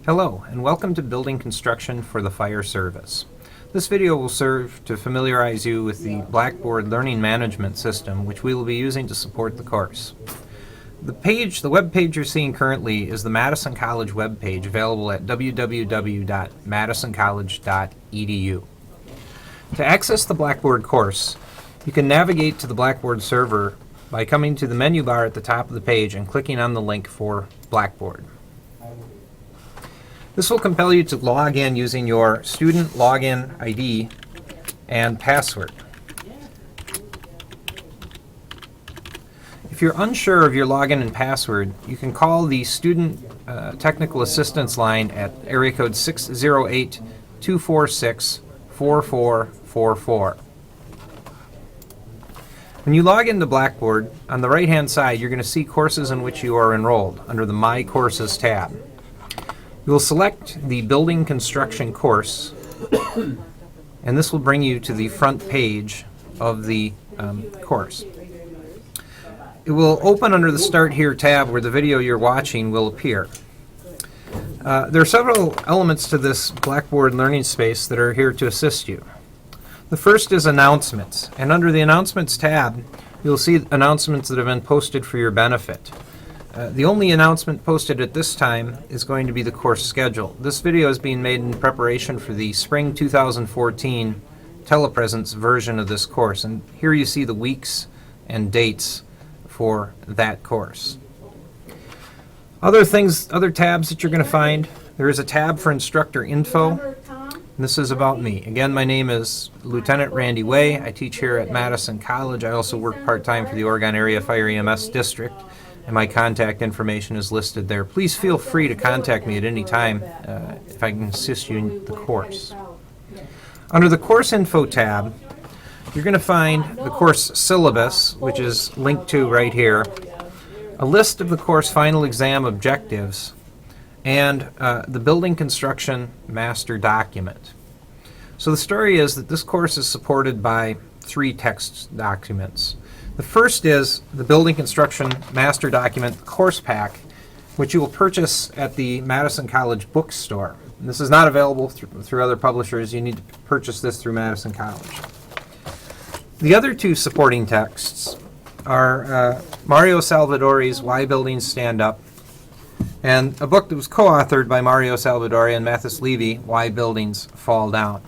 Hello, and welcome to Building Construction for the Fire Service. This video will serve to familiarize you with the Blackboard Learning Management System, which we will be using to support the course. The web page you're seeing currently is the Madison College web page, available at www.madisoncollege.edu. To access the Blackboard course, you can navigate to the Blackboard server by coming to the menu bar at the top of the page and clicking on the link for Blackboard. This will compel you to log in using your student login ID and password. If you're unsure of your login and password, you can call the Student Technical Assistance line at area code 608-246-4444. When you log into Blackboard, on the right-hand side, you're going to see courses in which you are enrolled under the My Courses tab. You will select the Building Construction course, and this will bring you to the front page of the course. It will open under the Start Here tab where the video you're watching will appear. There are several elements to this Blackboard learning space that are here to assist you. The first is Announcements, and under the Announcements tab, you'll see announcements that have been posted for your benefit. The only announcement posted at this time is going to be the course schedule. This video is being made in preparation for the Spring 2014 telepresence version of this course, and here you see the weeks and dates for that course. Other tabs that you're going to find, there is a tab for instructor info. And this is about me. Again, my name is Lieutenant Randy Way. I teach here at Madison College. I also work part-time for the Oregon Area Fire EMS District, and my contact information is listed there. Please feel free to contact me at any time if I can assist you in the course. Under the Course Info tab, you're going to find the course syllabus, which is linked to right here, a list of the course final exam objectives, and the Building Construction Master Document. So the story is that this course is supported by 3 text documents. The first is the Building Construction Master Document Course Pack, which you will purchase at the Madison College bookstore. And this is not available through other publishers. You need to purchase this through Madison College. The other 2 supporting texts are Mario Salvadori's Why Buildings Stand Up, and a book that was co-authored by Mario Salvadori and Mathis Levy, Why Buildings Fall Down.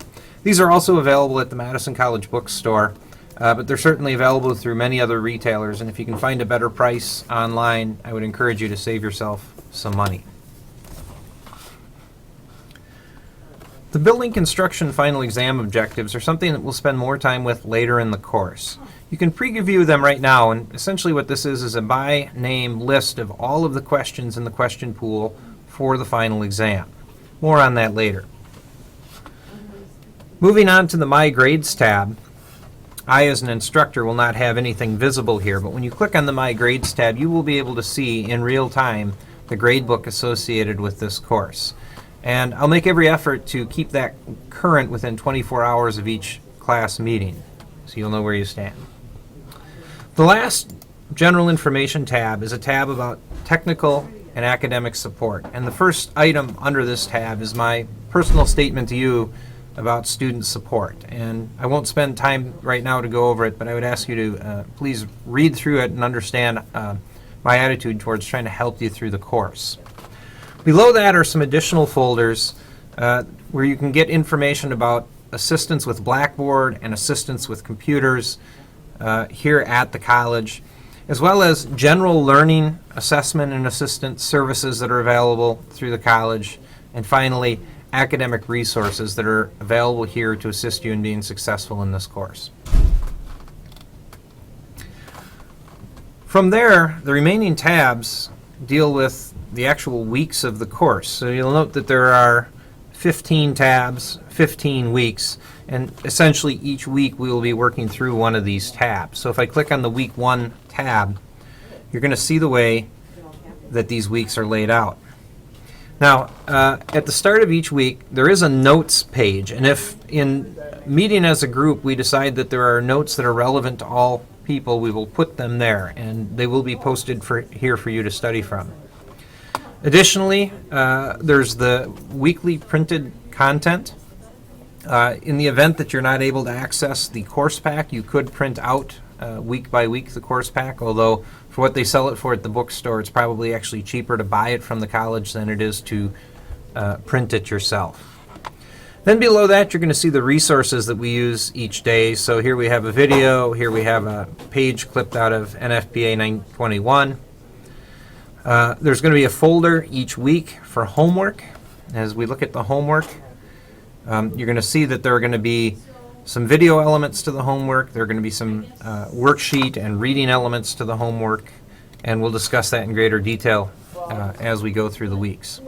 These are also available at the Madison College bookstore, but they're certainly available through many other retailers, and if you can find a better price online, I would encourage you to save yourself some money. The Building Construction Final Exam Objectives are something that we'll spend more time with later in the course. You can preview them right now, and essentially what this is a by name list of all of the questions in the question pool for the final exam. More on that later. Moving on to the My Grades tab, I as an instructor will not have anything visible here, but when you click on the My Grades tab, you will be able to see in real time the gradebook associated with this course. And I'll make every effort to keep that current within 24 hours of each class meeting, so you'll know where you stand. The last General Information tab is a tab about technical and academic support. And the first item under this tab is my personal statement to you about student support. And I won't spend time right now to go over it, but I would ask you to please read through it and understand my attitude towards trying to help you through the course. Below that are some additional folders where you can get information about assistance with Blackboard and assistance with computers here at the college, as well as general learning, assessment, and assistance services that are available through the college, and finally, academic resources that are available here to assist you in being successful in this course. From there, the remaining tabs deal with the actual weeks of the course. So you'll note that there are 15 tabs, 15 weeks, and essentially each week we will be working through one of these tabs. So if I click on the Week 1 tab, you're going to see the way that these weeks are laid out. Now, at the start of each week, there is a notes page, and if in meeting as a group we decide that there are notes that are relevant to all people, we will put them there, and they will be posted here for you to study from. Additionally, there's the weekly printed content. In the event that you're not able to access the course pack, you could print out week by week the course pack, although for what they sell it for at the bookstore, it's probably actually cheaper to buy it from the college than it is to print it yourself. Then below that, you're going to see the resources that we use each day. So here we have a video, here we have a page clipped out of NFPA 921. There's going to be a folder each week for homework. As we look at the homework, you're going to see that there are going to be some video elements to the homework. There are going to be some worksheet and reading elements to the homework, and we'll discuss that in greater detail as we go through the weeks.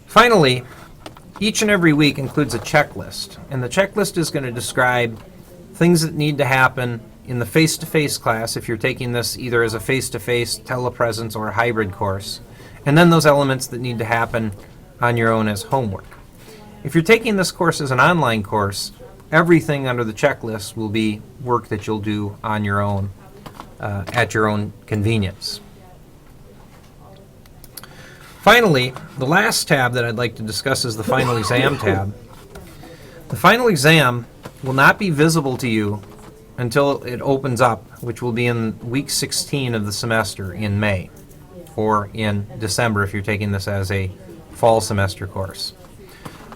Finally, each and every week includes a checklist, and the checklist is going to describe things that need to happen in the face-to-face class if you're taking this either as a face-to-face, telepresence, or a hybrid course, and then those elements that need to happen on your own as homework. If you're taking this course as an online course, everything under the checklist will be work that you'll do on your own at your own convenience. Finally, the last tab that I'd like to discuss is the Final Exam tab. The Final Exam will not be visible to you until it opens up, which will be in week 16 of the semester in May, or in December if you're taking this as a fall semester course.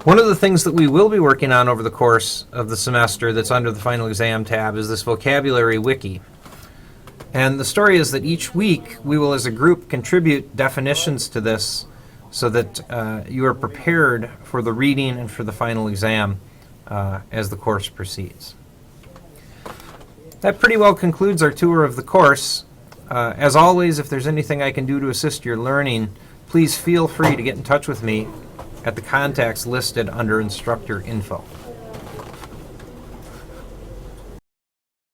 One of the things that we will be working on over the course of the semester that's under the Final Exam tab is this vocabulary wiki. And the story is that each week we will as a group contribute definitions to this so that you are prepared for the reading and for the final exam as the course proceeds. That pretty well concludes our tour of the course. As always, if there's anything I can do to assist your learning, please feel free to get in touch with me at the contacts listed under instructor info.